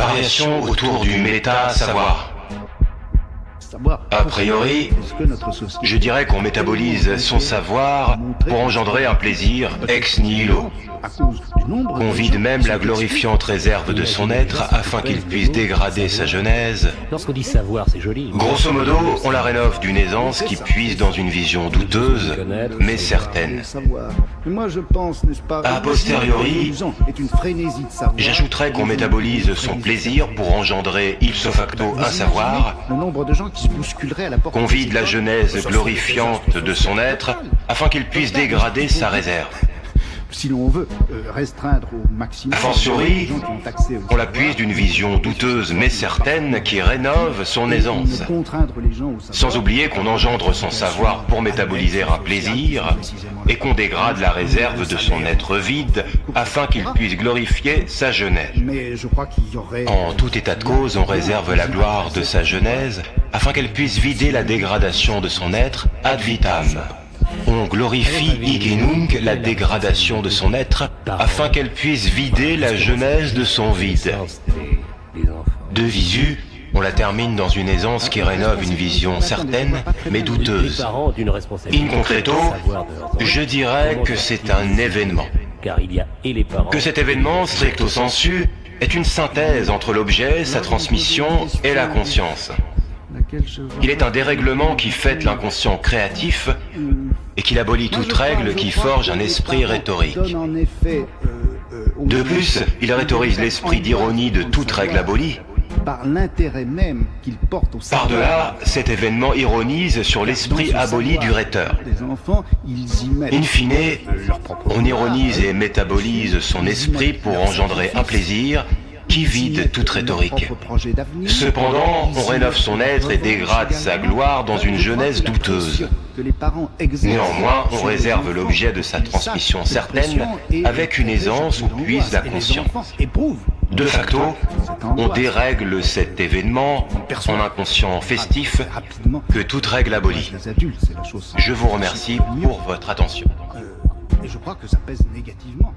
Variation autour du méta-savoir. A priori, je dirais qu'on métabolise son savoir pour engendrer un plaisir ex nihilo. Qu'on vide même la glorifiante réserve de son être afin qu'il puisse dégrader sa genèse. Lorsqu'on dit savoir, c'est joli. Grosso modo, on la rénove d'une aisance qui puise dans une vision douteuse, mais certaine. A posteriori, j'ajouterais qu'on métabolise son plaisir pour engendrer ipso facto un savoir, qu'on vide la genèse glorifiante de son être afin qu'il puisse dégrader sa réserve. Si l'on veut restreindre au maximum... A fortiori, on la puise d'une vision douteuse mais certaine qui rénove son aisance. Sans oublier qu'on engendre son savoir pour métaboliser un plaisir et qu'on dégrade la réserve de son être vide afin qu'il puisse glorifier sa genèse. En tout état de cause, on réserve la gloire de sa genèse afin qu'elle puisse vider la dégradation de son être ad vitam. On glorifie hic et nunc la dégradation de son être afin qu'elle puisse vider la genèse de son vide. De visu, on la termine dans une aisance qui rénove une vision certaine mais douteuse. In concreto, je dirais que c'est un événement. Que cet événement, stricto sensu, est une synthèse entre l'objet, sa transmission et la conscience. Il est un dérèglement qui fête l'inconscient créatif et qu'il abolit toute règle qui forge un esprit rhétorique. De plus, il rhétorise l'esprit d'ironie de toute règle abolie. Par-delà, cet événement ironise sur l'esprit aboli du rhéteur. In fine, on ironise et métabolise son esprit pour engendrer un plaisir qui vide toute rhétorique. Cependant, on rénove son être et dégrade sa gloire dans une genèse douteuse. Néanmoins, on réserve l'objet de sa transmission certaine avec une aisance où puise la conscience. De facto, on dérègle cet événement en inconscient festif que toute règle abolit. Je vous remercie pour votre attention. Et je crois que ça pèse négativement.